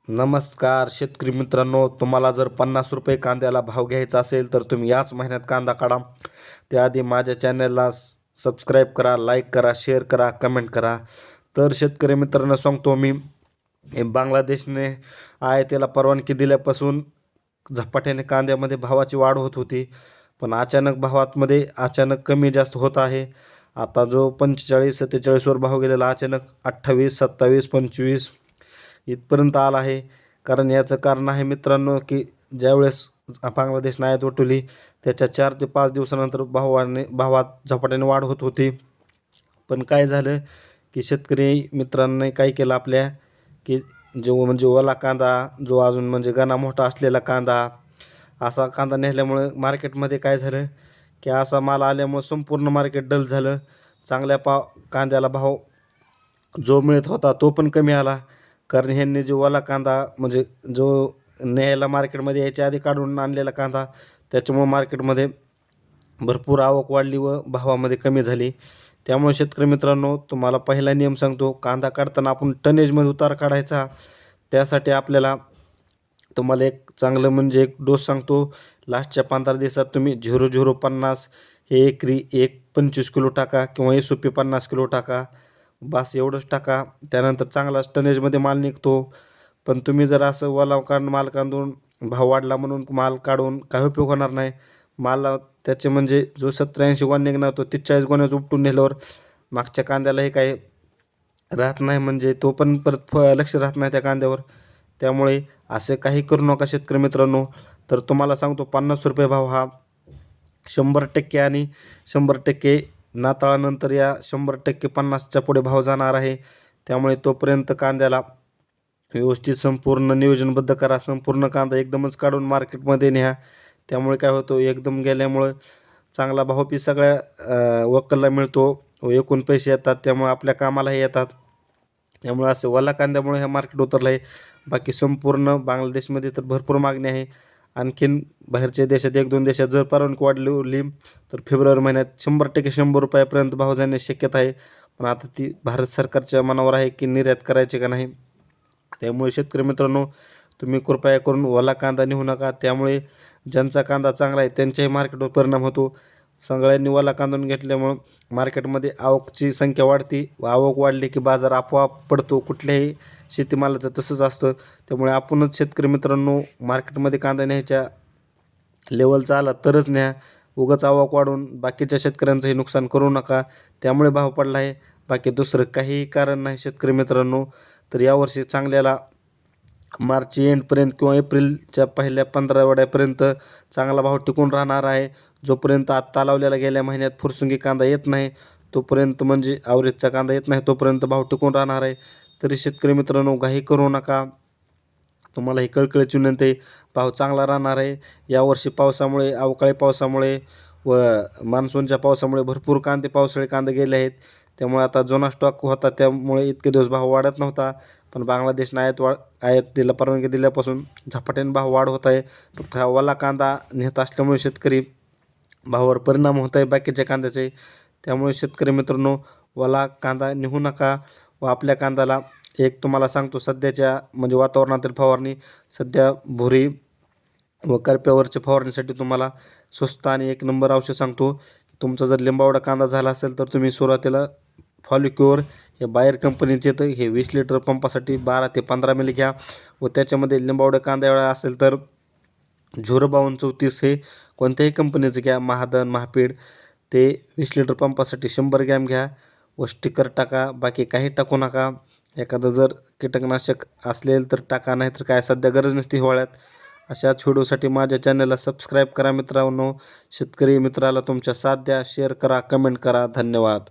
नमस्कार शेतकरी मित्रांनो, तुम्हाला जर ₹50 कांद्याला भाव घ्यायचा असेल तर तुम्ही याच महिन्यात कांदा काढा. त्याआधी माझ्या चॅनलला सबस्क्राईब करा, लाईक करा, शेअर करा, कमेंट करा. तर शेतकरी मित्रांनो सांगतो मी, बांगलादेशने आयातीला परवानगी दिल्यापासून झपाट्याने कांद्यामध्ये भावाची वाढ होत होती. पण अचानक कमी जास्त होत आहे. आता जो 45-47वर भाव गेलेला अचानक 28, 27, 25 इथपर्यंत आला आहे. कारण याचं कारण आहे मित्रांनो, की ज्यावेळेस बांगलादेशने आयात उठवली त्याच्या 4 ते 5 दिवसानंतर भावात झपाट्याने वाढ होत होती. पण काय झालं, की शेतकरी मित्रांनी काय केलं आपल्या, की जो म्हणजे ओला कांदा, जो अजून म्हणजे गणा मोठा असलेला कांदा, असा कांदा नेल्यामुळे मार्केटमध्ये काय झालं, की असा माल आल्यामुळे संपूर्ण मार्केट डल झालं. चांगल्या कांद्याला भाव जो मिळत होता तो पण कमी आला. कारण ह्यांनी जो ओला कांदा म्हणजे जो न्यायला मार्केटमध्ये यायच्या आधी काढून आणलेला कांदा, त्याच्यामुळं मार्केटमध्ये भरपूर आवक वाढली व भावामध्ये कमी झाली. त्यामुळे शेतकरी मित्रांनो, तुम्हाला पहिला नियम सांगतो, कांदा काढताना आपण टनेजमध्ये उतार काढायचा. त्यासाठी आपल्याला तुम्हाला एक चांगलं म्हणजे एक डोस सांगतो. लास्टच्या 15 दिवसात तुम्ही 0,050 हे एकरी 25 किलो टाका किंवा SOP 50 किलो टाका. बस एवढंच टाका. त्यानंतर चांगला टनेजमध्ये माल निघतो. पण तुम्ही जर असं माल काढून भाव वाढला म्हणून माल काढून काही उपयोग होणार नाही. त्याचे म्हणजे जो 70-80 गोण्या निघणार तो 40 गोण्याच उपटून नेल्यावर मागच्या कांद्याला हे काही राहत नाही, म्हणजे तो पण परत लक्ष राहत नाही त्या कांद्यावर. त्यामुळे असे काही करू नका शेतकरी मित्रांनो. तर तुम्हाला सांगतो, ₹50 भाव हा 100% आणि 100% नाताळानंतर या 100% 50च्या पुढे भाव जाणार आहे. त्यामुळे तोपर्यंत कांद्याला व्यवस्थित संपूर्ण नियोजनबद्ध करा. संपूर्ण कांदा एकदमच काढून मार्केटमध्ये न्या. त्यामुळे काय होतं, एकदम गेल्यामुळं चांगला भाव बी सगळ्या वक्कलला मिळतो व एकूण पैसे येतात. त्यामुळे आपल्या कामालाही येतात. त्यामुळे असं ओला कांद्यामुळे हे मार्केट उतरलं आहे. बाकी संपूर्ण बांगलादेशमध्ये तर भरपूर मागणी आहे. आणखीन बाहेरच्या देशात 1-2 देशात जर परवानगी वाढली तर फेब्रुवारी महिन्यात 100% ₹100 भाव जाण्याची शक्यता आहे. पण आता ती भारत सरकारच्या मनावर आहे, की निर्यात करायची का नाही. त्यामुळे शेतकरी मित्रांनो, तुम्ही कृपया करून ओला कांदा नेऊ नका. त्यामुळे ज्यांचा कांदा चांगला आहे त्यांच्याही मार्केटवर परिणाम होतो. सगळ्यांनी ओला कांदा घेतल्यामुळं मार्केटमध्ये आवकची संख्या वाढते व आवक वाढली की बाजार आपोआप पडतो. कुठल्याही शेतीमालाचं तसंच असतं. त्यामुळे आपणच शेतकरी मित्रांनो, मार्केटमध्ये कांदा न्यायच्या लेवलचा आला तरच न्या. उगाच आवक वाढून बाकीच्या शेतकऱ्यांचंही नुकसान करू नका. त्यामुळे भाव पडला आहे, बाकी दुसरं काहीही कारण नाही शेतकरी मित्रांनो. तर यावर्षी चांगल्याला मार्च एंडपर्यंत किंवा एप्रिलच्या पहिल्या 15 आठवड्यापर्यंत चांगला भाव टिकून राहणार आहे. जोपर्यंत आत्ता लावलेला गेल्या महिन्यात फुरसुंगी कांदा येत नाही तोपर्यंत, म्हणजे ॲव्हरेजचा कांदा येत नाही तोपर्यंत भाव टिकून राहणार आहे. तरी शेतकरी मित्रांनो, घाई करू नका. तुम्हाला ही कळकळीची विनंती आहे, भाव चांगला राहणार आहे. यावर्षी पावसामुळे, अवकाळी पावसामुळे व मान्सूनच्या पावसामुळे भरपूर पावसाळी कांदे गेले आहेत. त्यामुळे आता जुना स्टॉक होता त्यामुळे इतके दिवस भाव वाढत नव्हता. पण बांगलादेशने आयातीला परवानगी दिल्यापासून झपाट्याने भाव वाढ होत आहे. फक्त हा ओला कांदा नेत असल्यामुळे शेतकरी भावावर परिणाम होत आहे बाकीच्या कांद्याचे. त्यामुळे शेतकरी मित्रांनो, ओला कांदा नेऊ नका. व आपल्या कांद्याला एक तुम्हाला सांगतो, सध्याच्या म्हणजे वातावरणातील फवारणी, सध्या भुरी व करप्यावरच्या फवारणीसाठी तुम्हाला स्वस्त आणि एक नंबर औषध सांगतो. तुमचा जर लिंबावडा कांदा झाला असेल तर तुम्ही सुरुवातीला फॉलिक्युअर हे बायर कंपनीचे येतं, हे 20 लिटर पंपासाठी 12 ते 15 मिली घ्या. व त्याच्यामध्ये लिंबावडा कांदा एवढा असेल तर 05234 हे कोणत्याही कंपनीचं घ्या, महादन, महापीड. ते 20 लिटर पंपासाठी 100 ग्रॅम घ्या व स्टिकर टाका. बाकी काही टाकू नका. एखादं जर कीटकनाशक असेल तर टाका, नाही तर काय सध्या गरज नसते हिवाळ्यात. अशाच व्हिडिओसाठी माझ्या चॅनलला सबस्क्राईब करा मित्रांनो. शेतकरी मित्राला तुमच्या साथ द्या, शेअर करा, कमेंट करा. धन्यवाद.